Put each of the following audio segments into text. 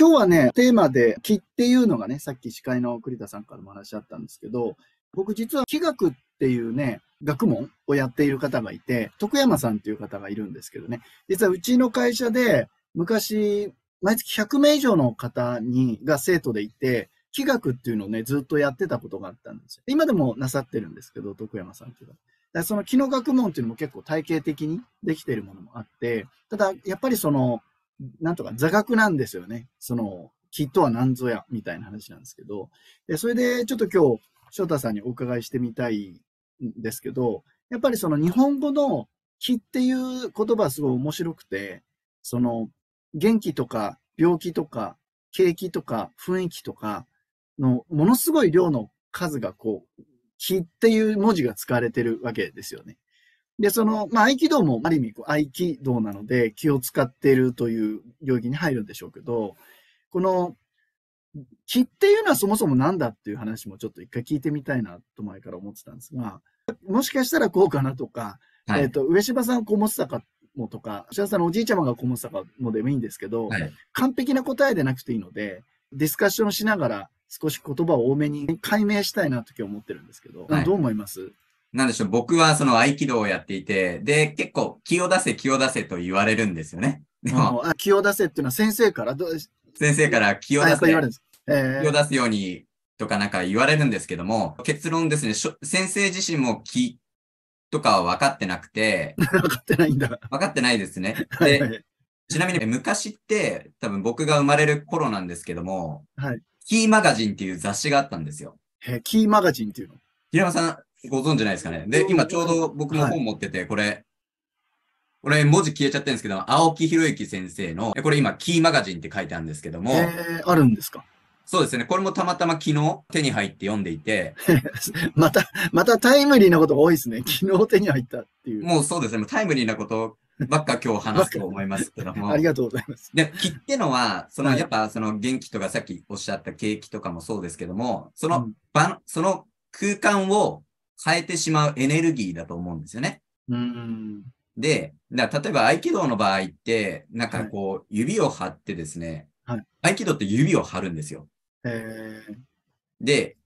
今日はね、テーマで気っていうのがね、さっき司会の栗田さんからも話あったんですけど、僕実は気学っていうね、学問をやっている方がいて、徳山さんっていう方がいるんですけどね、実はうちの会社で昔、毎月100名以上の方が生徒でいて、気学っていうのをね、ずっとやってたことがあったんですよ。今でもなさってるんですけど、徳山さんっていうのは。だからその気の学問っていうのも結構体系的にできているものもあって、ただ、やっぱりなんとか座学なんですよね。気とは何ぞや、みたいな話なんですけど。それで、ちょっと今日、翔太さんにお伺いしてみたいんですけど、やっぱりその日本語の気っていう言葉はすごい面白くて、元気とか病気とか景気とか雰囲気とかのものすごい量の数が気っていう文字が使われてるわけですよね。で、合気道もある意味合気道なので気を使っているという領域に入るんでしょうけど、この気っていうのはそもそも何だっていう話もちょっと一回聞いてみたいなと前から思ってたんですが、もしかしたらこうかなとか、はい。上柴さんこう思ってたかもとか、石田さんのおじいちゃまがこう思ってたかもでもいいんですけど、はい。完璧な答えでなくていいので、ディスカッションしながら少し言葉を多めに解明したいなと今日思ってるんですけど、はい。どう思います？なんでしょう。僕はその合気道をやっていて、で、結構気を出せ、気を出せと言われるんですよね。でも、気を出せっていうのは先生から先生から気をや出せ、っぱり言われるんです。え気を出すようにとかなんか言われるんですけども、結論ですね、先生自身も気とかは分かってなくて、分かってないんだ。分かってないですね。で、はいはい。ちなみに昔って多分僕が生まれる頃なんですけども、はい。キーマガジンっていう雑誌があったんですよ。キーマガジンっていうの。平山さんご存知ないですかね。で、今ちょうど僕もはい。本持ってて、これ文字消えちゃってるんですけど、青木博之先生の、これ今キーマガジンって書いてあるんですけども、あるんですか？そうですね。これもたまたま昨日手に入って読んでいて、またタイムリーなことが多いですね。昨日手に入ったっていう。もうそうですね。もうタイムリーなことばっか今日話すと思いますけども。ありがとうございます。で、気ってのは、はい。やっぱその元気とかさっきおっしゃった景気とかもそうですけども、うん。その空間を変えてしまうエネルギーだと思うんですよね。うーん。で、例えば合気道の場合って、なんかはい。こう、指を張ってですね、はい。合気道って指を張るんですよ。えで、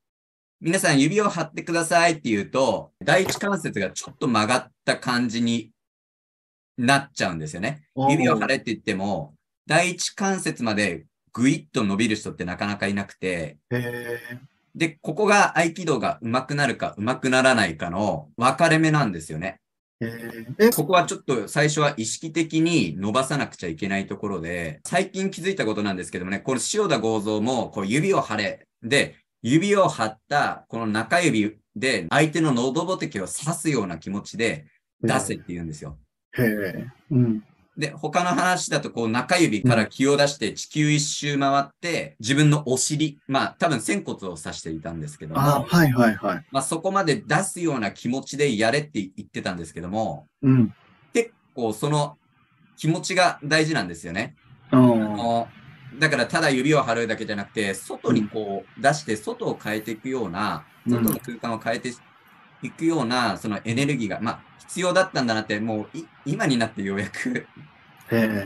皆さん指を張ってくださいって言うと、第一関節がちょっと曲がった感じになっちゃうんですよね。指を張おー。れって言っても、第一関節までぐいっと伸びる人ってなかなかいなくて、えで、ここが合気道が上手くなるか上手くならないかの分かれ目なんですよね。えここはちょっと最初は意識的に伸ばさなくちゃいけないところで、最近気づいたことなんですけどもね、これ塩田剛三もこう指を張れ。で、指を張ったこの中指で相手の喉仏を刺すような気持ちで出せって言うんですよ。うん。で、他の話だとこう中指うん。から気を出して地球一周回って自分のお尻、まあ多分仙骨を指していたんですけども、はいはいはい。まあそこまで出すような気持ちでやれって言ってたんですけども、うん。結構その気持ちが大事なんですよね。あーだからただ指を張るだけじゃなくて、外にうん。こう出して、外を変えていくような、うん。外の空間を変えていくような、そのエネルギーが、まあ、必要だったんだなって、もう今になってようやく、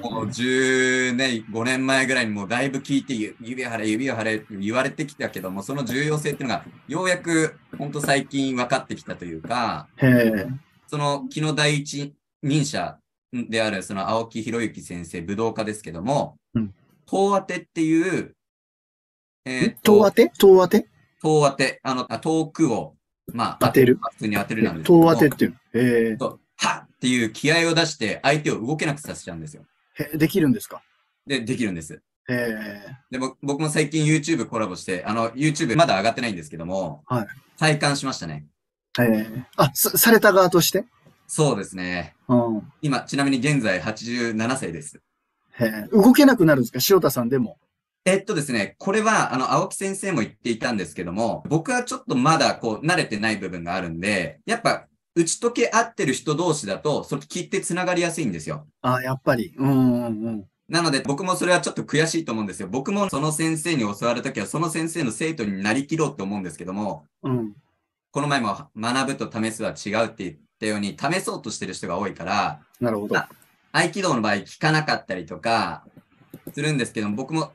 もう10年、5年前ぐらいにもうだいぶ聞いて、指を張れ、指を張れって言われてきたけども、その重要性っていうのが、ようやく、本当最近分かってきたというか、へえ。その気の第一人者である、その青木博之先生、武道家ですけども、うん。東当てっていう、遠当て遠当て東当て、遠くを、まあ、当てる。当てる。普通に当てるなんですけ遠ども、当てっていうの。はっっていう気合を出して相手を動けなくさせちゃうんですよ。できるんですか？で、できるんです。へえ。で、僕も最近 YouTube コラボして、YouTube まだ上がってないんですけども、はい。体感しましたね。された側として。そうですね。うん。今、ちなみに現在87歳です。動けなくなるんですか？塩田さんでも。ですね、これは、青木先生も言っていたんですけども、僕はちょっとまだこう、慣れてない部分があるんで、やっぱ、打ち解け合ってる人同士だと、それ切って繋がりやすいんですよ。やっぱり。うんうんうん。なので、僕もそれはちょっと悔しいと思うんですよ。僕もその先生に教わるときは、その先生の生徒になりきろうと思うんですけども、うん。この前も学ぶと試すは違うって言ったように、試そうとしてる人が多いから、なるほど。合気道の場合聞かなかったりとかするんですけども、僕も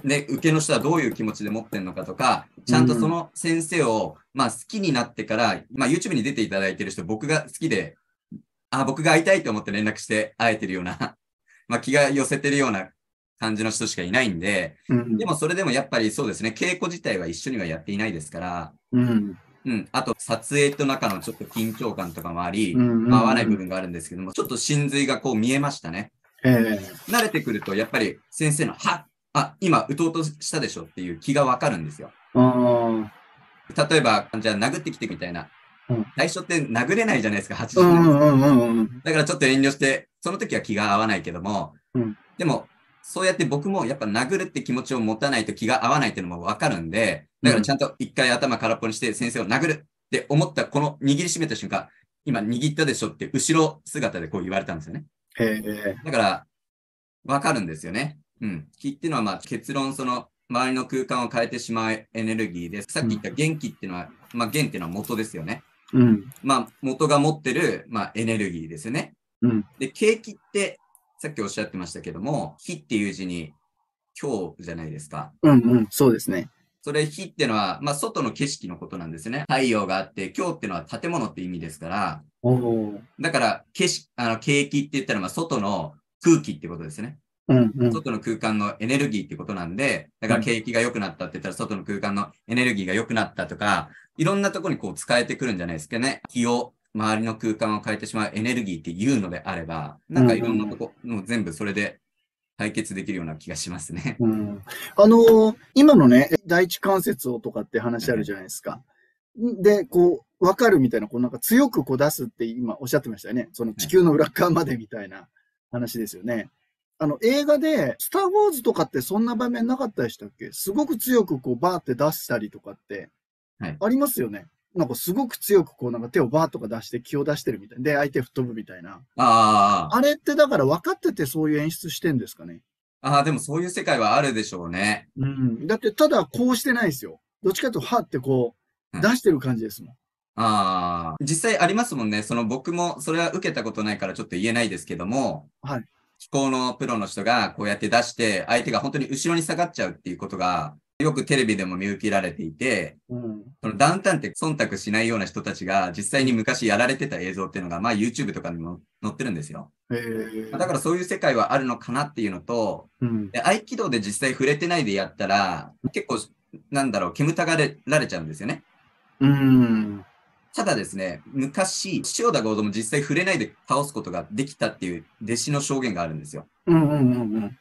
で、受けの人はどういう気持ちで持ってるのかとか、ちゃんとその先生を、まあ好きになってから、まあ YouTube に出ていただいてる人、僕が好きで、僕が会いたいと思って連絡して会えてるような、まあ気が寄せてるような感じの人しかいないんで、でもそれでもやっぱりそうですね、稽古自体は一緒にはやっていないですから、あと撮影と中のちょっと緊張感とかもあり、合わない部分があるんですけども、ちょっと真髄がこう見えましたね。慣れてくると、やっぱり先生の、今打とうとしたでしょっていう気がわかるんですよ。例えば、じゃあ殴ってきてみたいな。最初って殴れないじゃないですか、80年。だからちょっと遠慮して、その時は気が合わないけども、でも、そうやって僕もやっぱ殴るって気持ちを持たないと気が合わないっていうのもわかるんで、だからちゃんと一回頭空っぽにして先生を殴るって思ったこの握りしめた瞬間、今握ったでしょって後ろ姿でこう言われたんですよね。だから、わかるんですよね。気っていうのはまあ結論その周りの空間を変えてしまうエネルギーです。さっき言った元気っていうのは、まあ元っていうのは元ですよね。まあ元が持ってるまあエネルギーですよね。で、景気ってさっきおっしゃってましたけども、火っていう字に今日じゃないですか。そうですね。それ火っていうのは、まあ外の景色のことなんですね。太陽があって、今日っていうのは建物って意味ですから、だから景気って言ったらまあ外の空気ってことですね。外の空間のエネルギーってことなんで、だから景気が良くなったって言ったら外の空間のエネルギーが良くなったとか、いろんなところにこう使えてくるんじゃないですかね。気を、周りの空間を変えてしまうエネルギーっていうのであれば、なんかいろんなとこ、もう全部それで解決できるような気がしますね。今のね、第一関節をとかって話あるじゃないですか。で、こう、わかるみたいな、こうなんか強くこう出すって今おっしゃってましたよね。その地球の裏側までみたいな話ですよね。映画で、スター・ウォーズとかってそんな場面なかったでしたっけ？すごく強くこうバーって出したりとかって、ありますよね。なんかすごく強くこうなんか手をバーとか出して気を出してるみたいな。で、相手吹っ飛ぶみたいな。あれってだから分かっててそういう演出してんですかね。でもそういう世界はあるでしょうね。だってただこうしてないですよ。どっちかというと、はってこう、出してる感じですもん。実際ありますもんね。僕もそれは受けたことないからちょっと言えないですけども、気功のプロの人がこうやって出して、相手が本当に後ろに下がっちゃうっていうことが、よくテレビでも見受けられていて、そのダウンタウンって忖度しないような人たちが実際に昔やられてた映像っていうのが、まあ YouTube とかにも載ってるんですよ。だからそういう世界はあるのかなっていうのと、合気道で実際触れてないでやったら、結構、なんだろう、煙たがられちゃうんですよね。ただですね、昔、塩田剛三も実際触れないで倒すことができたっていう弟子の証言があるんですよ。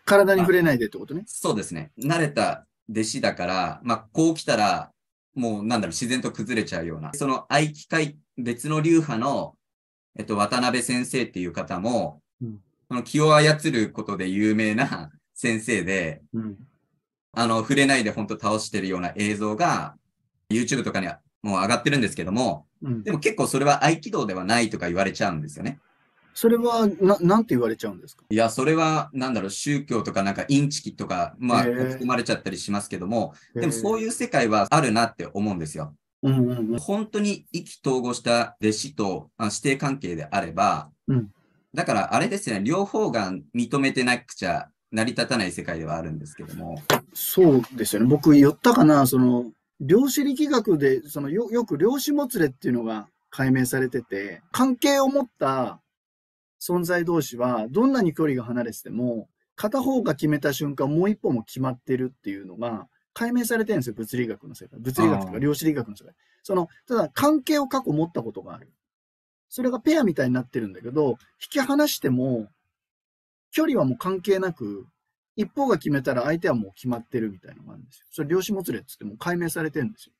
体に触れないでってことね。そうですね。慣れた弟子だから、まあ、こう来たら、もうなんだろう、自然と崩れちゃうような。その合気会、別の流派の、渡辺先生っていう方も、その気を操ることで有名な先生で、触れないで本当倒してるような映像が、YouTube とかにはもう上がってるんですけども、でも結構それは合気道ではないとか言われちゃうんですよね。それは、なんて言われちゃうんですか？いや、それは、なんだろう、宗教とかなんかインチキとか、まあ、含まれちゃったりしますけども、でもそういう世界はあるなって思うんですよ。本当に意気投合した弟子と師弟関係であれば、だからあれですね、両方が認めてなくちゃ成り立たない世界ではあるんですけども。そうですよね。僕言ったかな、量子力学で、よく量子もつれっていうのが解明されてて、関係を持った存在同士は、どんなに距離が離れてても、片方が決めた瞬間、もう一方も決まってるっていうのが、解明されてるんですよ、物理学の世界。物理学とか量子力学の世界。ただ、関係を過去持ったことがある。それがペアみたいになってるんだけど、引き離しても、距離はもう関係なく、一方が決めたら相手はもう決まってるみたいなのがあるんですよ。それ量子もつれって言っても解明されてるんですよ。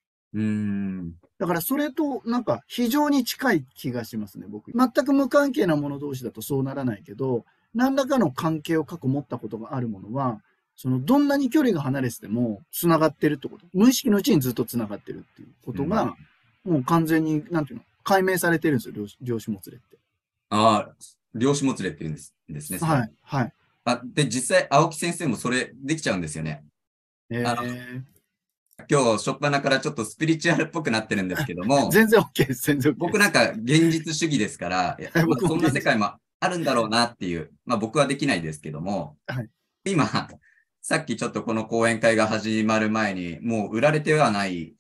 だからそれとなんか非常に近い気がしますね、僕。全く無関係なもの同士だとそうならないけど、何らかの関係を過去持ったことがあるものは、どんなに距離が離れてても繋がってるってこと。無意識のうちにずっと繋がってるっていうことが、もう完全に、なんていうの、解明されてるんですよ、量子もつれって。量子もつれって言うんですね。はい、はい。で、実際、青木先生もそれできちゃうんですよね。今日、初っ端からちょっとスピリチュアルっぽくなってるんですけども。全然 OK です、全然 OK です。僕なんか現実主義ですから、そんな世界もあるんだろうなっていう、まあ僕はできないですけども、今、さっきちょっとこの講演会が始まる前に、もう売られてはない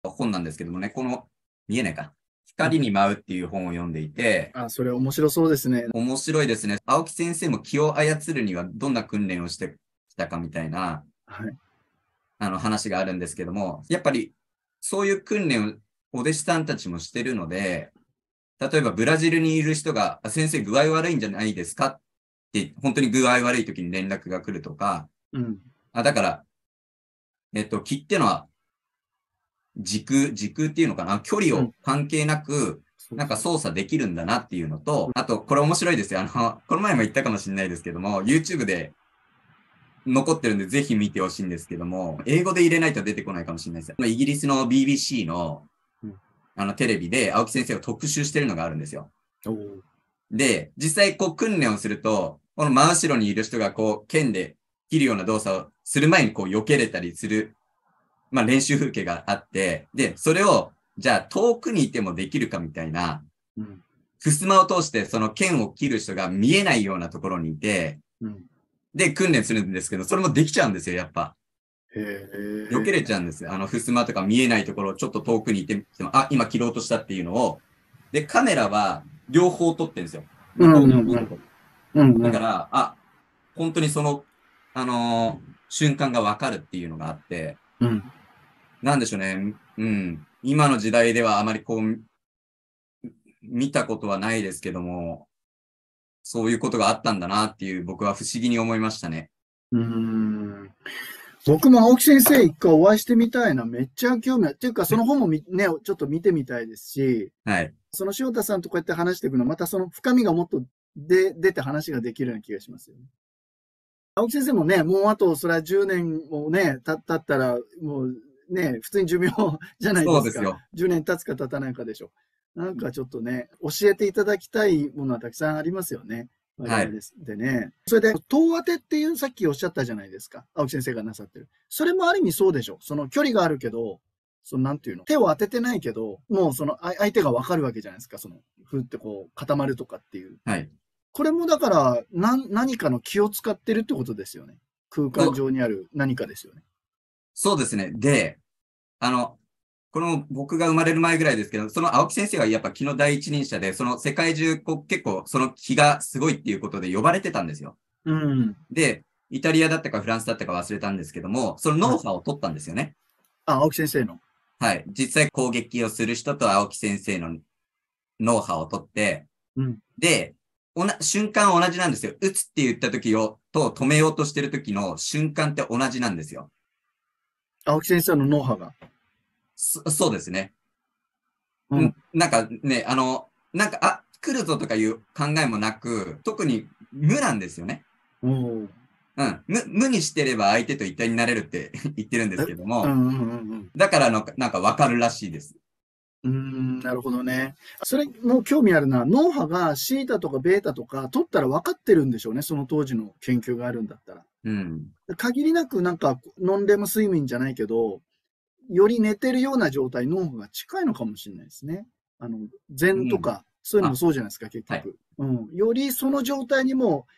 本なんですけどもね、この、見えないか。光に舞うっていう本を読んでいて、それ面白そうですね。面白いですね。青木先生も気を操るにはどんな訓練をしてきたかみたいな、はい。話があるんですけども、やっぱりそういう訓練をお弟子さんたちもしてるので、例えばブラジルにいる人が、先生具合悪いんじゃないですかって、本当に具合悪い時に連絡が来るとか、うん。だから、気ってのは時空っていうのかな、距離を関係なく、なんか操作できるんだなっていうのと、あと、これ面白いですよ。この前も言ったかもしれないですけども、YouTube で残ってるんで、ぜひ見てほしいんですけども、英語で入れないと出てこないかもしれないです。イギリスの BBC の、テレビで青木先生を特集してるのがあるんですよ。で、実際こう訓練をすると、この真後ろにいる人がこう剣で切るような動作をする前にこう避けれたりする、練習風景があって、で、それをじゃあ遠くにいてもできるかみたいな、襖を通してその剣を切る人が見えないようなところにいて、で、訓練するんですけど、それもできちゃうんですよ、やっぱ。避けれちゃうんですよ。襖とか見えないところをちょっと遠くにいても、今切ろうとしたっていうのを。で、カメラは両方撮ってるんですよ。だから、本当にその、瞬間がわかるっていうのがあって、なんでしょうね。今の時代ではあまりこう、見たことはないですけども、そういうことがあったんだなっていう僕は不思議に思いましたね。僕も青木先生一回お会いしてみたいな、めっちゃ興味ある。っていうか、その本もね、ちょっと見てみたいですし、はい。その塩田さんとこうやって話していくの、またその深みがもっと出て話ができるような気がしますよね。青木先生もね、もうあと、それは10年もね、経ったら、もうね、普通に寿命じゃないですか。そうですよ。10年経つか経たないかでしょ。なんかちょっとね、教えていただきたいものはたくさんありますよね。はい。でね。それで、遠当てっていうさっきおっしゃったじゃないですか。青木先生がなさってる。それもある意味そうでしょ。その距離があるけど、なんていうの手を当ててないけど、もうその相手がわかるわけじゃないですか。ふってこう固まるとかっていう。はい。これもだから、何かの気を使ってるってことですよね。空間上にある何かですよね。そうですね。で、この僕が生まれる前ぐらいですけど、その青木先生はやっぱ気の第一人者で、その世界中結構その気がすごいっていうことで呼ばれてたんですよ。で、イタリアだったかフランスだったか忘れたんですけども、そのノウハウを取ったんですよね。青木先生の。はい。実際攻撃をする人と青木先生のノウハウを取って、で、瞬間同じなんですよ。撃つって言った時と止めようとしてる時の瞬間って同じなんですよ。青木先生のノウハウが。そうですね。なんかね、来るぞとかいう考えもなく、特に無なんですよね。無にしてれば相手と一体になれるって言ってるんですけども、だからなんかわかるらしいです。なるほどね。それも興味あるな。脳波がシータとかベータとか取ったら分かってるんでしょうね。その当時の研究があるんだったら。限りなくなんかノンレム睡眠じゃないけど、より寝てるような状態、脳波が近いのかもしれないですね。禅とか、そういうのもそうじゃないですか、結局。よりその状態にも、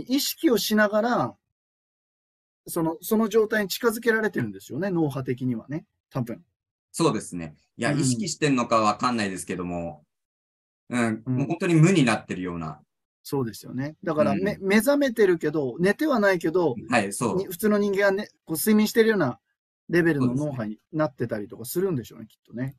意識をしながら、その状態に近づけられてるんですよね、脳波的にはね。多分。そうですね。いや、意識してんのかわかんないですけども、もう本当に無になってるような。そうですよね。だから、目覚めてるけど、寝てはないけど、普通の人間がね、こう睡眠してるようなレベルの脳波になってたりとかするんでしょうね、きっとね。